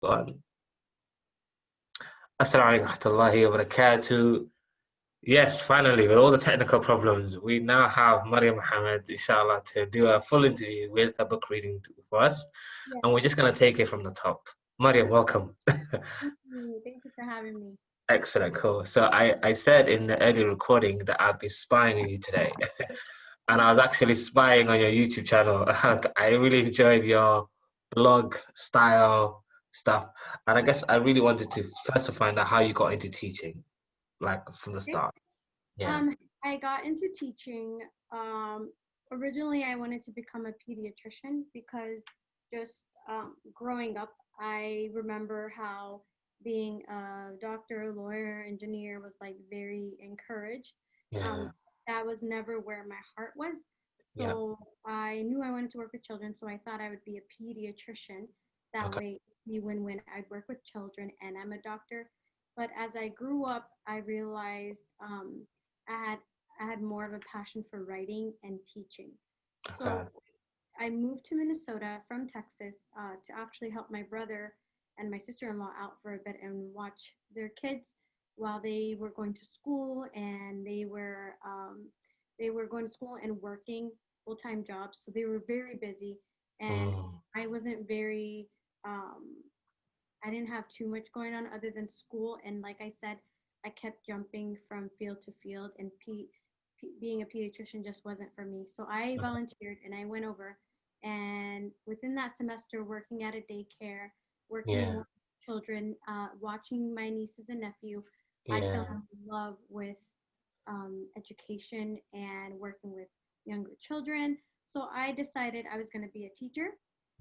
One. Assalamu alaikum wa barakatuh. Yes, finally, with all the technical problems, we now have Maryam Mohamed, inshallah, to do a full interview with a book reading for us. Yes, And we're just going to take it from the top. Maryam, welcome. thank you. Thank you for having me. Excellent, cool. So I said in the early recording that I'd be spying on you today. And I was actually spying on your YouTube channel. I really enjoyed your blog style stuff. And I guess I really wanted to first find out how you got into teaching, like from the Okay. start. Yeah. Um, I got into teaching. Originally, I wanted to become a pediatrician because just growing up, I remember how being a doctor, lawyer, engineer was like very encouraged. Um, Yeah. that was never where my heart was. Yeah. So I knew I wanted to work with children, so I thought I would be a pediatrician. That Okay. way, even when I'd work with children and I'm a doctor. But as I grew up, I realized I had I had more of a passion for writing and teaching. Okay. So I moved to Minnesota from Texas to actually help my brother and my sister-in-law out for a bit and watch their kids while they were going to school, and they were going to school and working full-time jobs. So they were very busy, and Mm. I wasn't very um, I didn't have too much going on other than school. And like I said, I kept jumping from field to field, and being a pediatrician just wasn't for me. So I Okay. volunteered and I went over. And within that semester, working at a daycare, working Yeah. with children, watching my nieces and nephew, I fell Yeah. in love with education and working with younger children. So I decided I was going to be a teacher.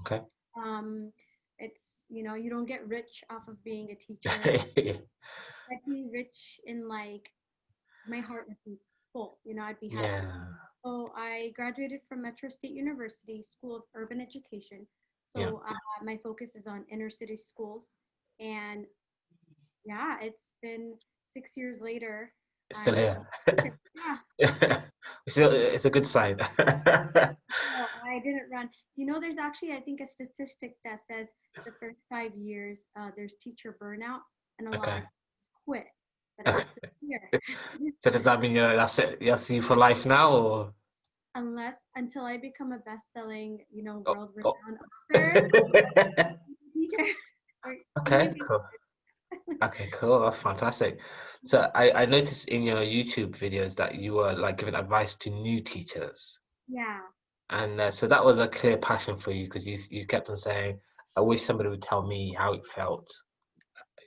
Okay. um, it's, you don't get rich off of being a teacher. I'd be rich in, like, my heart would be full, I'd be happy. Yeah. So I graduated from Metro State University School of Urban Education. Yeah. So my focus is on inner city schools. And yeah, it's been 6 years later. Still I'm here. a teacher. Yeah. It's a good sign. No, I didn't run. There's actually, I think, a statistic that says the first 5 years, there's teacher burnout, and a lot Okay. of teachers quit, but I'm Okay. still here. So does that mean that's it? That's you for life now, or? Until I become a best-selling, Oh, oh. world-renowned author, teacher, or Okay, maybe. cool. Okay, cool. That's fantastic. So I noticed in your YouTube videos that you were like giving advice to new teachers, Yeah, and so that was a clear passion for you because you kept on saying, "I wish somebody would tell me how it felt,"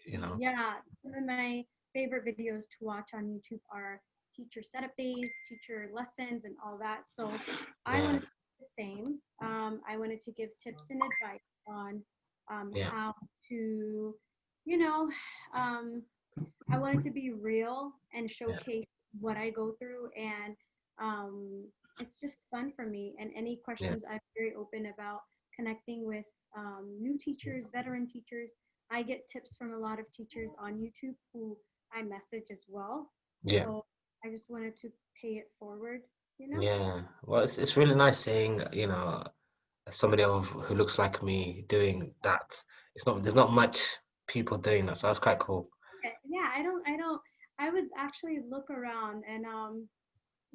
you know. yeah. Some of my favorite videos to watch on YouTube are teacher setup days, teacher lessons, and all that. So I Yeah, wanted to do the same. I wanted to give tips and advice on yeah, how to, you know, um, I wanted to be real and yeah, showcase what I go through, and um, it's just fun for me. And any yeah, questions, I'm very open about connecting with new teachers, veteran teachers. I get tips from a lot of teachers on YouTube who I message as well. yeah. So I just wanted to pay it forward. Yeah. Well, it's really nice seeing, somebody of who looks like me doing that. It's not There's not much people doing that, so that's quite cool. Yeah, I would actually look around, and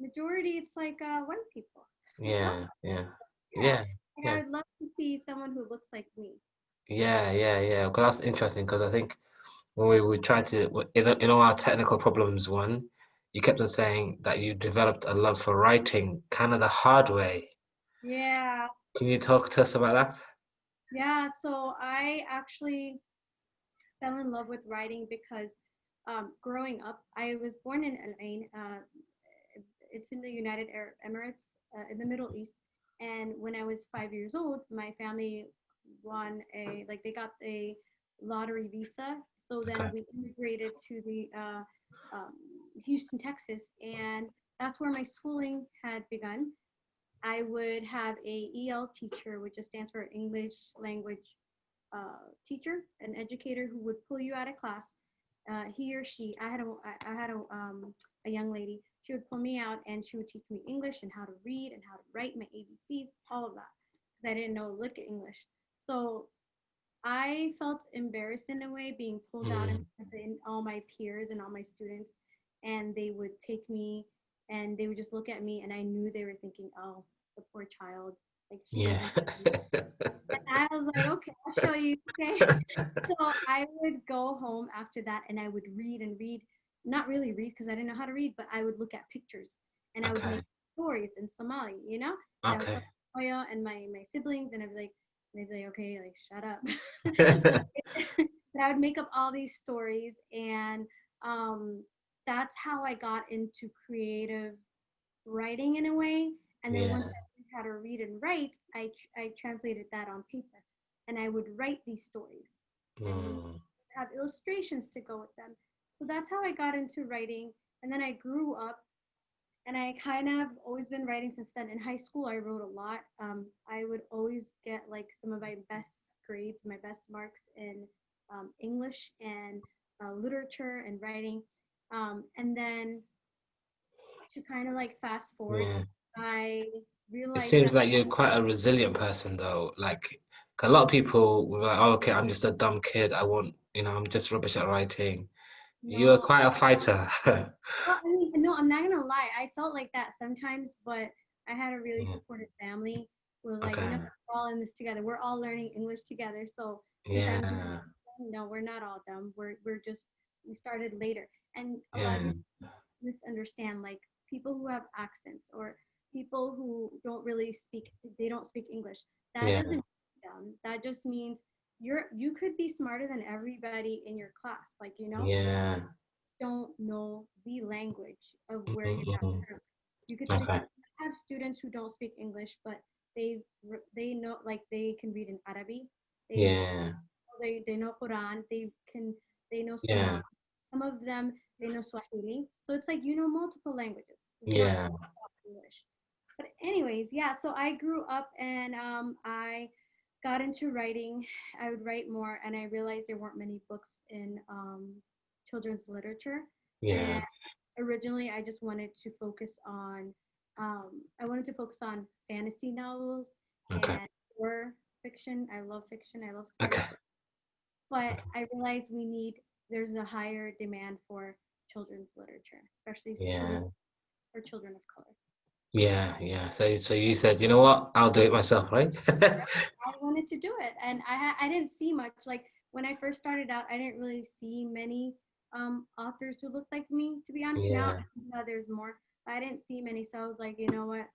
majority it's like white people. Well, Yeah, yeah, yeah, yeah, like I yeah, would love to see someone who looks like me. yeah. Because that's interesting. Because I think when we tried to in all our technical problems, you kept on saying that you developed a love for writing, kind of the hard way. Yeah, Can you talk to us about that? yeah. So I actually fell in love with writing because growing up, I was born in Al Ain. It's in the United Arab Emirates, in the Middle East. And when I was 5 years old, my family they got a lottery visa. So then Okay. we immigrated to the um, Houston, Texas, and that's where my schooling had begun. I would have a EL teacher, which just stands for English language teacher, an educator who would pull you out of class. He or she, I had a young lady. She would pull me out and she would teach me English and how to read and how to write my ABCs, all of that, because I didn't know look at English. So I felt embarrassed in a way being pulled out Mm, in all my peers and all my students, and they would take me and they would just look at me, and I knew they were thinking, "Oh, the poor child, like she yeah. doesn't." And I was like, "Okay, I'll show you." Okay, so I would go home after that, and I would read and read, not really read because I didn't know how to read, but I would look at pictures, and I would Okay. make stories in Somali, and I would Okay. tell Oya and my siblings, and I'd be like, and they'd be like, "Okay, like shut up." But I would make up all these stories, and um, that's how I got into creative writing in a way. And then once Yeah. I learned how to read and write, I translated that on paper, and I would write these stories and Mm, have illustrations to go with them. So that's how I got into writing. And then I grew up, and I kind of always been writing since then. In high school, I wrote a lot. I would always get like some of my best grades, my best marks in English and literature and writing. And then to kind of like fast forward, yeah. I It realized seems that like you're quite a resilient person, though. Like, a lot of people were like, "Oh, okay, I'm just a dumb kid. I won't, I'm just rubbish at writing." You are no, quite a fighter. well, I mean, no, I'm not gonna lie. I felt like that sometimes, but I had a really Yeah. supportive family who was like, Okay. we're all in this together. We're all learning English together. So if I'm doing Yeah. something, no, we're not all dumb. We're just we started later, and a lot of Yeah. people misunderstand like people who have accents or people who don't really speak. They don't speak English. That Yeah. doesn't mean dumb. That just means you could be smarter than everybody in your class. Like Yeah. don't know the language of where you're at. Mm-hmm. You could speak. Okay. Have students who don't speak English, but they they know like they can read in Arabic. They Yeah. they know Quran. They know Sunnah. Yeah. Some of them they know Swahili. So it's like you know multiple languages. It's not Yeah. just about English. But anyways, yeah. So I grew up and I got into writing. I would write more, and I realized there weren't many books in children's literature. And Yeah. originally, I just wanted to focus on I wanted to focus on fantasy novels Okay. and horror fiction. I love fiction. I love scary Okay. stuff. But I realized there's a higher demand for children's literature, especially children Yeah. or children of color. Yeah. Yeah. So you said, you know what? I'll do it myself, right? I wanted to do it, and I didn't see much. Like when I first started out, I didn't really see many authors who looked like me. To be honest, now Yeah. there's more. I didn't see many, so I was like, you know what?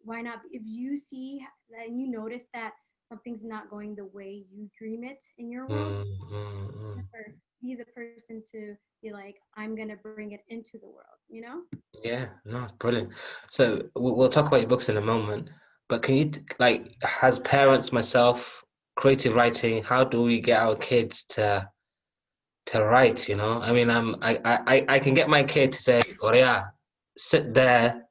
Why not? If you see and you notice that something's not going the way you dream it in your world, Mm, mm, mm. first be the person to be like, I'm gonna bring it into the world. You know? Yeah, no, it's brilliant. So we'll talk about your books in a moment, but can you like, as parents, myself, creative writing, how do we get our kids to write? I mean, I can get my kid to say, "Oh yeah, sit there,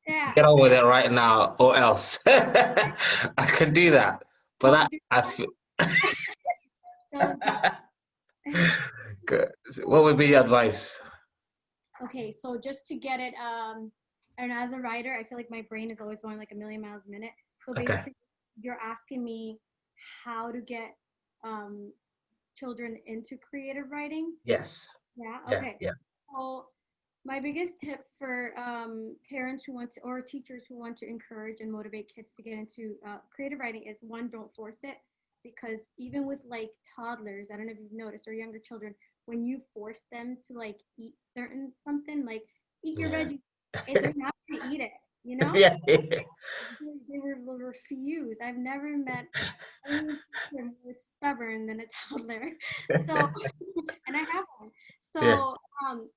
Yeah. get on with it right now, or else." I can do that, but Don't do I feel. don't do. Good. What would be your advice? Okay, so just to get it, and as a writer, I feel like my brain is always going like a million miles a minute. So Okay. basically, you're asking me how to get um, children into creative writing. Yes. Yeah. Yeah. Okay. Yeah. So my biggest tip for parents who want to, or teachers who want to encourage and motivate kids to get into creative writing is one, don't force it. Because even with like toddlers, I don't know if you've noticed, or younger children, when you force them to like eat certain something, like eat your Yeah. veggies, they're not going to eat it, you know? Yeah. Will refuse. I've never met any teacher more stubborn than a toddler. So, and I have one. Yeah. So,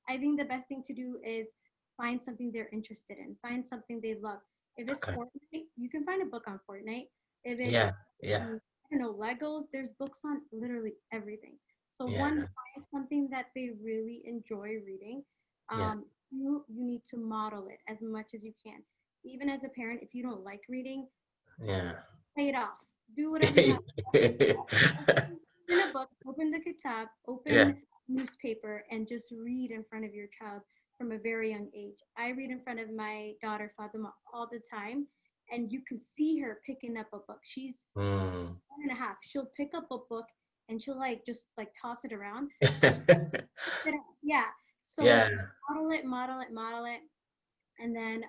I think the best thing to do is find something they're interested in, find something they love. If it's Okay. Fortnite, you can find a book on Fortnite. If Yeah. it's, Yeah. I don't know, Legos, there's books on literally everything. So, one, Yeah. find something that they really enjoy reading. Yeah. You need to model it as much as you can. Even as a parent, if you don't like reading, Yeah. pay it off. Do whatever you have. Open a book, open the kitab, Yeah. open newspaper, and just read in front of your child from a very young age. I read in front of my daughter Fatima all the time, and you can see her picking up a book. She's Mm. 1.5. She'll pick up a book and she'll like just like toss it around and pick it up. Yeah. So Yeah, model it, model it, model it, and then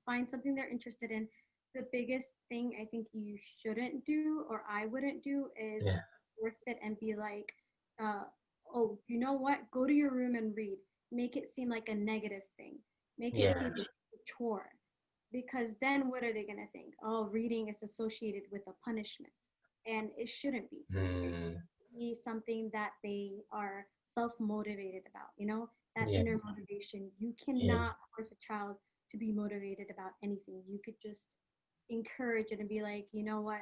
find something they're interested in. The biggest thing I think you shouldn't do, or I wouldn't do, is yeah, force it and be like, uh, oh, you know what? Go to your room and read. Make it seem like a negative thing. Make it seem yeah, like a chore. Because then what are they going to think? Oh, reading is associated with a punishment. And it shouldn't be. It mm. should be something that they are self motivated about, that Yeah, inner motivation. You yeah, cannot force a child to be motivated about anything. You could just encourage it and be like, you know what?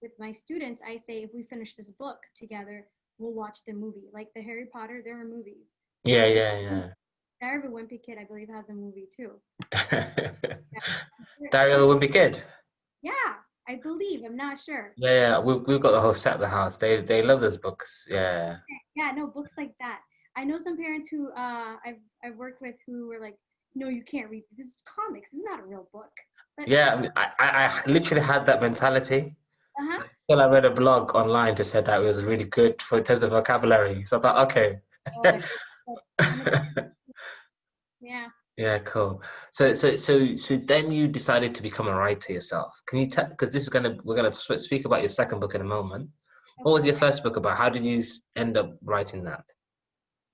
With my students, I say if we finish this book together, we'll watch the movie. Like the Harry Potter, there are movies. yeah, yeah, Diary of a Wimpy Kid, I believe, has a movie too. yeah. Yeah, Dario would be good. yeah, I believe. I'm not sure. Yeah, yeah. We've got the whole set at the house. They love those books. Yeah. Yeah, no books like that. I know some parents who I've worked with who were like, no, you can't read this. This is comics. This is not a real book. But Yeah, I mean, I literally had that mentality uh-huh. until I read a blog online that said that it was really good for in terms of vocabulary. So I thought, okay. Oh, and it's yeah. Yeah, cool. So then you decided to become a writer yourself. Can you tell? Because we're gonna speak about your second book in a moment. What was Okay. your first book about? How did you end up writing that?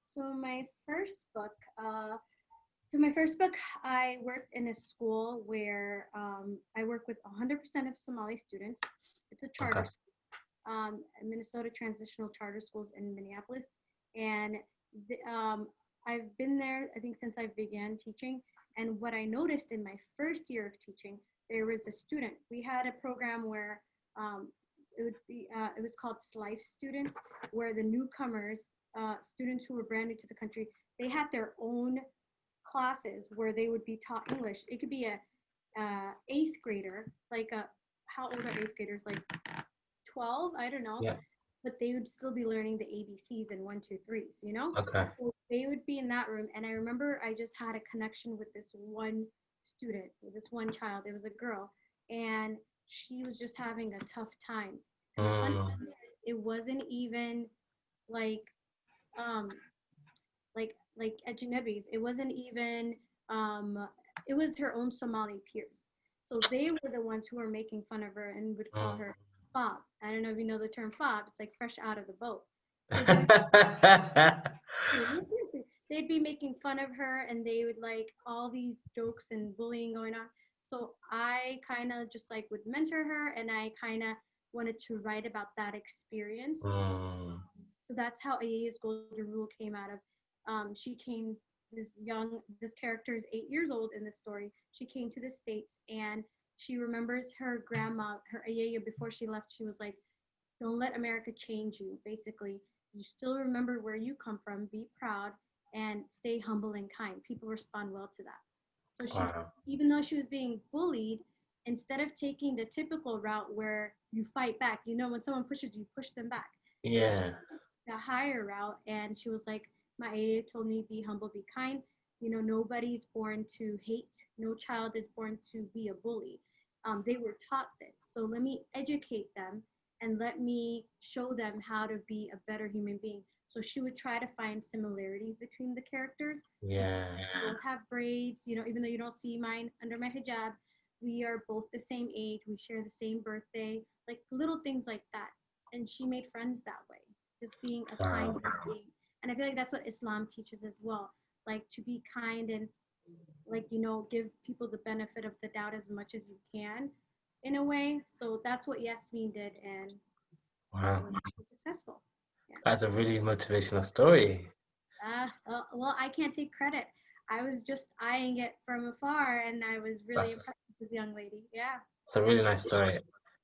So my first book, uh, so my first book, I worked in a school where I work with 100% of Somali students. It's a charter Okay. school, Minnesota Transitional Charter Schools in Minneapolis, and the, I've been there, I think, since I began teaching. And what I noticed in my first year of teaching, there was a student. We had a program where um, it was called SLIFE students, where the newcomers, students who were brand new to the country, they had their own classes where they would be taught English. It could be a eighth grader, like how old are eighth graders? Like 12, I don't know, Yeah. but they would still be learning the ABCs and one, two, threes, Okay. So they would be in that room. And I remember I just had a connection with this one student, with this one child. It was a girl, and she was just having a tough time. And the funny Mm, thing is, it wasn't even like, um, like Ajnabis. It wasn't even, it was her own Somali peers. So they were the ones who were making fun of her and would call mm. her fob. I don't know if you know the term fob. It's like fresh out of the boat. So they they'd be making fun of her, and they would like all these jokes and bullying going on. So I kind of just like would mentor her, and I kind of wanted to write about that experience. Mm, So that's how Ayeeyo's Golden Rule came out of. She came, this character is 8 years old in this story. She came to the States, and she remembers her grandma, her Ayeeyo, before she left. She was like, don't let America change you. Basically, you still remember where you come from, be proud, and stay humble and kind. People respond well to that. So she, wow. even though she was being bullied, instead of taking the typical route where you fight back, when someone pushes you, push them back. She Yeah. took the higher route, and she was like, my AA told me, be humble, be kind. Nobody's born to hate. No child is born to be a bully. They were taught this. So let me educate them and let me show them how to be a better human being. So she would try to find similarities between the characters. So Yeah. we both have braids, even though you don't see mine under my hijab, we are both the same age, we share the same birthday, like little things like that. And she made friends that way, just being a kind Wow. human being. And I feel like that's what Islam teaches as well, like to be kind and like give people the benefit of the doubt as much as you can in a way. So that's what Yasmin did, and it Wow. was successful. Yeah. That's a really motivational story. Well, I can't take credit. I was just eyeing it from afar, and I was really That's impressed with this young lady. Yeah. it's a really nice story.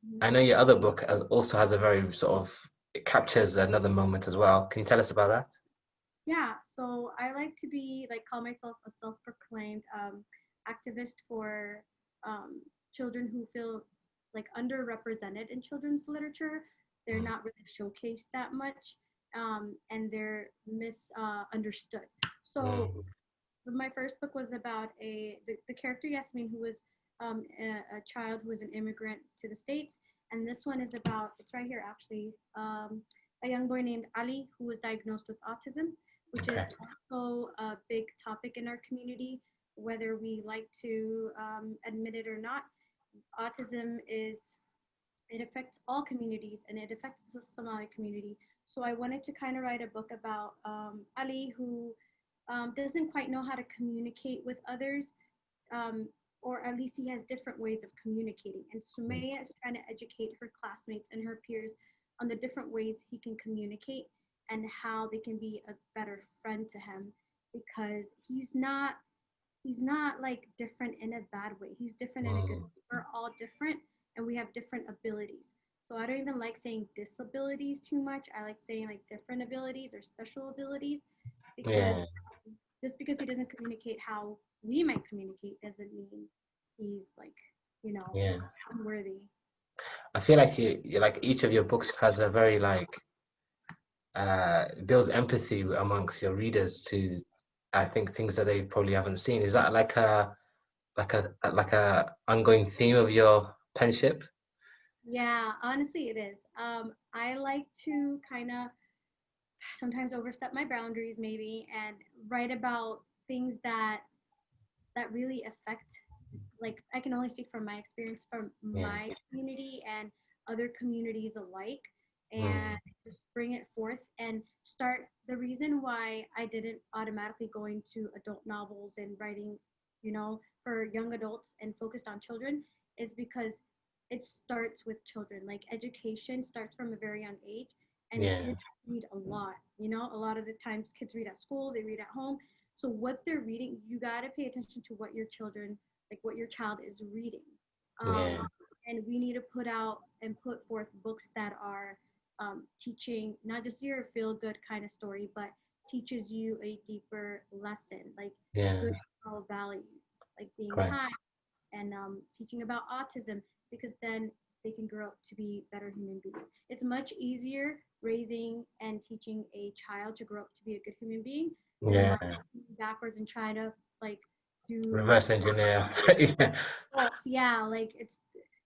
Mhm. I know your other book also has a very sort of it captures another moment as well. Can you tell us about that? Yeah. So I like to call myself a self-proclaimed activist for children who feel like underrepresented in children's literature. They're Mm, not really showcased that much, and they're misunderstood. So mm, my first book was about the character Yasmin, who was a child who is an immigrant to the States. And this one is about, it's right here actually, a young boy named Ali who was diagnosed with autism, which is Okay. also a big topic in our community, whether we like to admit it or not. Autism is, it affects all communities and it affects the Somali community. So I wanted to kind of write a book about Ali, who doesn't quite know how to communicate with others, um, or at least he has different ways of communicating. And Sumaya is trying to educate her classmates and her peers on the different ways he can communicate and how they can be a better friend to him, because he's not like different in a bad way. He's different in a good Mm. way. We're all different and we have different abilities. So I don't even like saying disabilities too much. I like saying like different abilities or special abilities, because Yeah. just because he doesn't communicate how we might communicate doesn't mean he's like, you know, Yeah. unworthy. I feel like like each of your books has a very like builds empathy amongst your readers to, I think, things that they probably haven't seen. Is that like a ongoing theme of your penship? Yeah, honestly, it is. I like to kind of sometimes overstep my boundaries, maybe, and write about things that really affect, like I can only speak from my experience from Yeah. my community and other communities alike, and Mm. just bring it forth and start. The reason why I didn't automatically go into adult novels and writing, for young adults and focused on children, is because it starts with children. Like education starts from a very young age, and Yeah. kids read a lot. A lot of the times kids read at school, they read at home. So what they're reading, you got to pay attention to what your children, like what your child is reading. Yeah. Um, and we need to put out and put forth books that are teaching not just your feel good kind of story, but teaches you a deeper lesson, like Yeah. good moral values, like being Great. kind, and teaching about autism, because then they can grow up to be better human beings. It's much easier raising and teaching a child to grow up to be a good human being than Yeah. marching backwards and try to like do Reverse engineer. Yeah. books. Yeah, like it's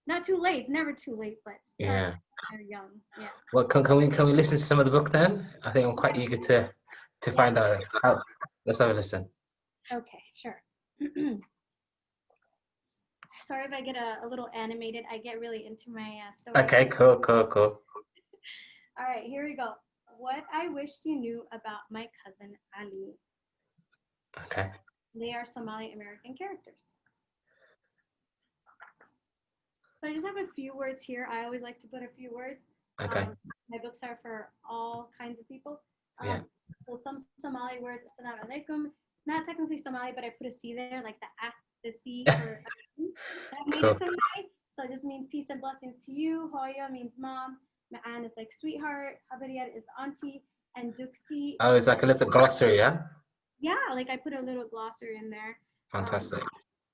not too late. It's never too late, but start Yeah. when they're young. Yeah. Well, can we listen to some of the book then? I think I'm quite eager to Yeah. find out how. Let's have a listen. Okay, sure. Sorry if I get a little animated. I get really into my stories. Okay, cool, cool, cool. All right, here we go. What I wish you knew about my cousin Ali. Okay, They are Somali American characters. So I just have a few words here. I always like to put a few words. okay, Um, my books are for all kinds of people. yeah. So some Somali words, Assalamu alaikum. Not technically Somali, but I put a C there, like the C for that made it Cool. Somali. So it just means peace and blessings to you. Hoya means mom. Ma'an is like sweetheart. Habariyat is auntie. And Duksi Oh, is it's like a little glossary, yeah? yeah, like I put a little glossary in there. Um, Fantastic.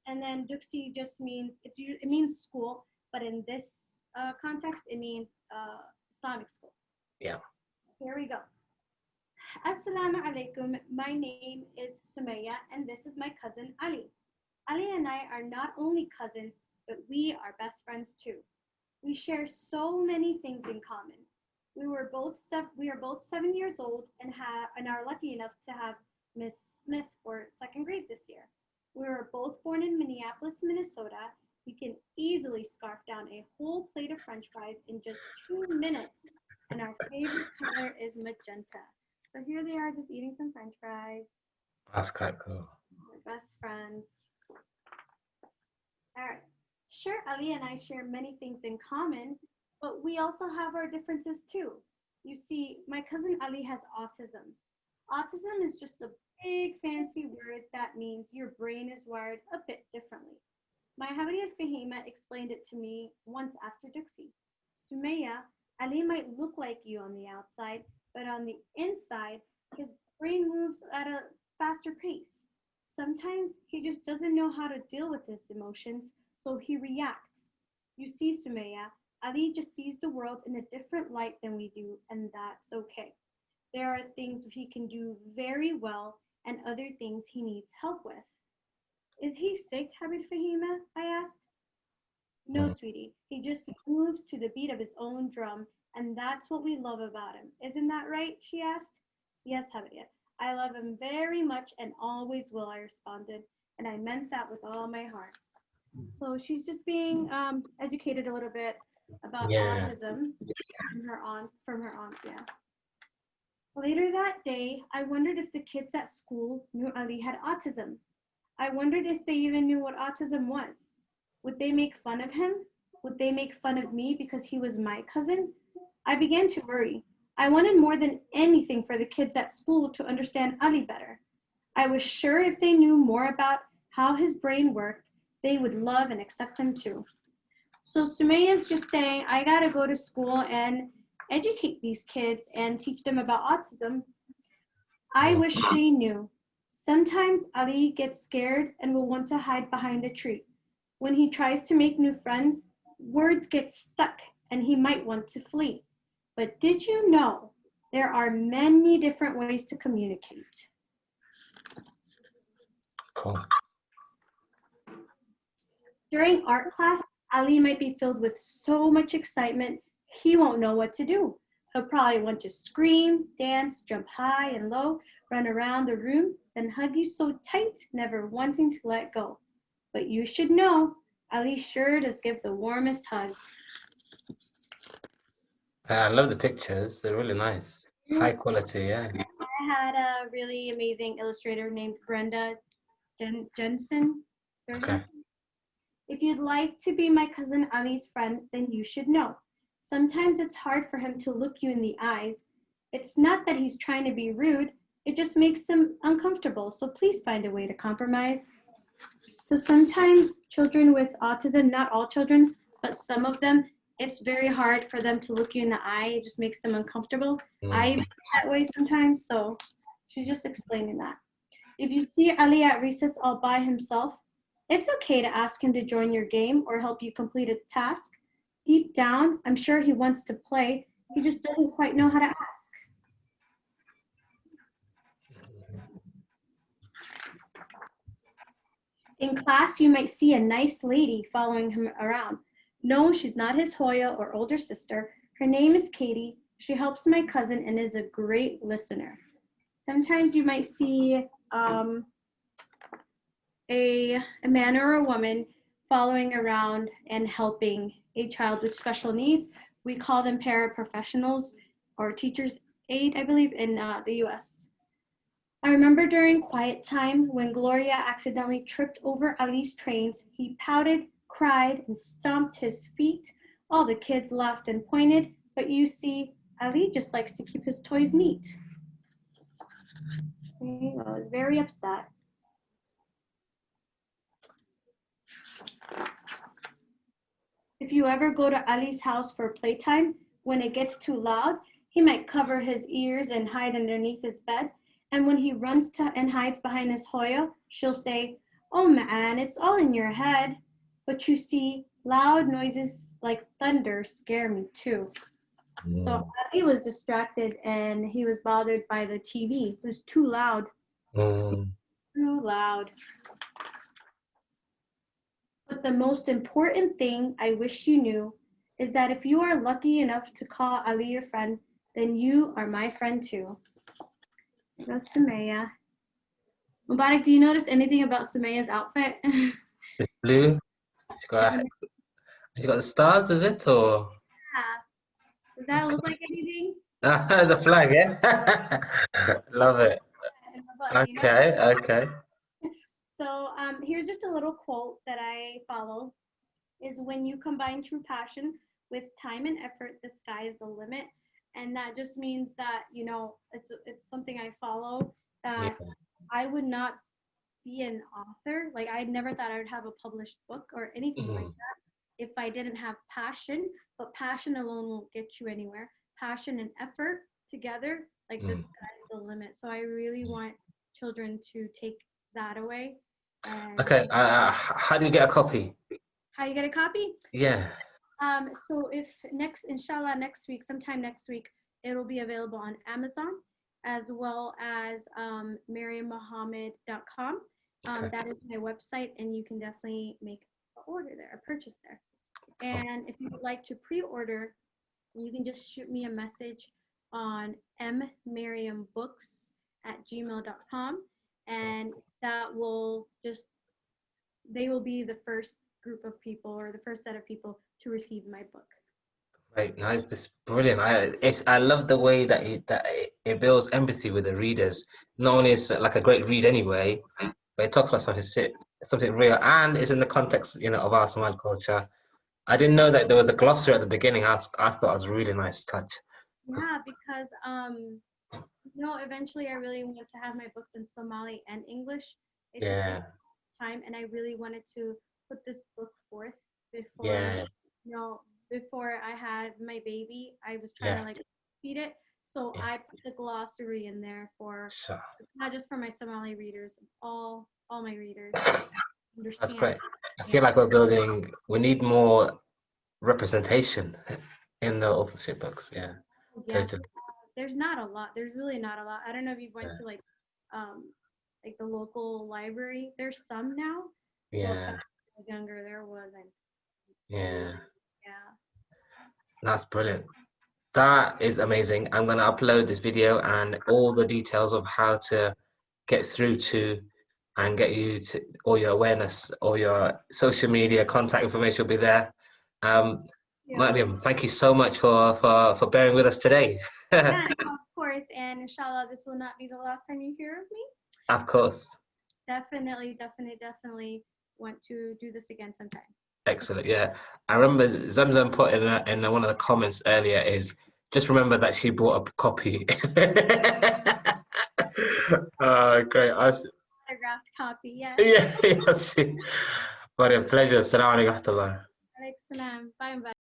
and then Duksi just means it means school, but in this context, it means Islamic school. Yeah. Here we go. Assalamu alaikum. My name is Sumaya, and this is my cousin Ali. Ali and I are not only cousins, but we are best friends too. We share so many things in common. We are both 7 years old and are lucky enough to have Miss Smith for second grade this year. We were both born in Minneapolis, Minnesota. We can easily scarf down a whole plate of French fries in just 2 minutes, and our favorite color is magenta. So here they are, just eating some French fries. That's quite cool. We're best friends. All right. Sure, Ali and I share many things in common, but we also have our differences too. You see, my cousin Ali has autism. Autism is just a big fancy word that means your brain is wired a bit differently. My Habariya Fahima explained it to me once after Dixie. Sumaya, Ali might look like you on the outside, but on the inside, his brain moves at a faster pace. Sometimes he just doesn't know how to deal with his emotions, so he reacts. You see, Sumaya, Ali just sees the world in a different light than we do, and that's okay. There are things he can do very well and other things he needs help with. Is he sick, Habib Fahima? I asked. No, sweetie. He just moves to the beat of his own drum, and that's what we love about him. Isn't that right? She asked. Yes, Javier. I love him very much and always will, I responded. And I meant that with all my heart. So she's just being educated a little bit about Yeah. autism from her aunt, yeah. Later that day, I wondered if the kids at school knew Ali had autism. I wondered if they even knew what autism was. Would they make fun of him? Would they make fun of me because he was my cousin? I began to worry. I wanted more than anything for the kids at school to understand Ali better. I was sure if they knew more about how his brain worked, they would love and accept him too. So Sumayya's just saying, I gotta go to school and educate these kids and teach them about autism. I Mm. wish they knew. Sometimes Ali gets scared and will want to hide behind a tree. When he tries to make new friends, words get stuck and he might want to flee. But did you know there are many different ways to communicate? Cool. During art class, Ali might be filled with so much excitement, he won't know what to do. He'll probably want to scream, dance, jump high and low, run around the room, then hug you so tight, never wanting to let go. But you should know, Ali sure does give the warmest hugs. I love the pictures. They're really nice. High quality, yeah. I had a really amazing illustrator named Brenda Jensen. Okay. If you'd like to be my cousin Ali's friend, then you should know. Sometimes it's hard for him to look you in the eyes. It's not that he's trying to be rude, it just makes him uncomfortable, so please find a way to compromise. So sometimes children with autism, not all children, but some of them, it's very hard for them to look you in the eye. It just makes them uncomfortable. I Mm. feel that way sometimes, so she's just explaining that. If you see Ali at recess all by himself, it's okay to ask him to join your game or help you complete a task. Deep down, I'm sure he wants to play. He just doesn't quite know how to ask. In class, you might see a nice lady following him around. No, she's not his Hoya or older sister. Her name is Katie. She helps my cousin and is a great listener. Sometimes you might see a man or a woman following around and helping a child with special needs. We call them paraprofessionals or teachers aid, I believe, in the US. I remember during quiet time when Gloria accidentally tripped over Ali's trains. He pouted, cried, and stomped his feet. All the kids laughed and pointed, but you see, Ali just likes to keep his toys neat. He was very upset. If you ever go to Ali's house for playtime, when it gets too loud, he might cover his ears and hide underneath his bed. And when he runs to and hides behind his Hoya, she'll say, "Oh man, it's all in your head." But you see, loud noises like thunder scare me too. So Mm. Ali was distracted and he was bothered by the TV. It was too loud. Mm. Too loud. But the most important thing I wish you knew is that if you are lucky enough to call Ali your friend, then you are my friend too. There goes Sumaya. Mubarak, do you notice anything about Sumaya's outfit? It's blue. She got the stars, is it? Or Yeah. Does that look like anything? the flag, yeah? Love it. You know? Okay, okay. So here's just a little quote that I follow is when you combine true passion with time and effort, the sky is the limit. And that just means that, you know, it's something I follow Yeah. that I would not be an author. Like I never thought I would have a published book or anything like Mm. that if I didn't have passion, but passion alone won't get you anywhere. Passion and effort together, like the Mm. sky's the limit. So I really want children to take that away. And Okay, how do you get a copy? how you get a copy? Yeah. So if inshallah, next week, sometime next week, it'll be available on Amazon as well as MaryamMohamed.com. Okay. That is my website, and you can definitely make an order there, a purchase there. And if you would like to pre-order, you can just shoot me a message on mmaryambooks@gmail.com, and that will just they will be the first group of people or the first set of people to receive my book. Right, nice. This is brilliant. I love the way that it builds empathy with the readers. Not only is it like a great read anyway, but it talks about something real, and is in the context, of our Somali culture. I didn't know that there was a glossary at the beginning. I thought it was a really nice touch. Yeah, because eventually I really want to have my books in Somali and English. It just takes Yeah, time, and I really wanted to put this book forth before, yeah, you know, before I had my baby. I was trying to yeah, like feed it, so yeah. I put the glossary in there for Sure. not just for my Somali readers, all my readers to That's understand. great. I feel Yeah. like we need more representation in the authorship books. Yeah, Yes. totally. There's not a lot. There's really not a lot. I don't know if you've went Yeah, to like the local library. There's some now, but back yeah, when I was younger, there wasn't. yeah. Yeah. That's brilliant. That is amazing. I'm going to upload this video and all the details of how to get through to and get you to all your awareness, all your social media contact information will be there. Um, Yeah. Mariam, thank you so much for bearing with us today. Yeah, no, of course. And inshallah, this will not be the last time you hear of me. Of course. Definitely want to do this again sometime. Excellent. Yeah. I remember Zamzam put in one of the comments earlier is just remember that she bought a copy. Great. Autographed copy, yes. Yeah, yeah. See. What a pleasure. Assalamu alaikum. Alaikum salam. Bye bye.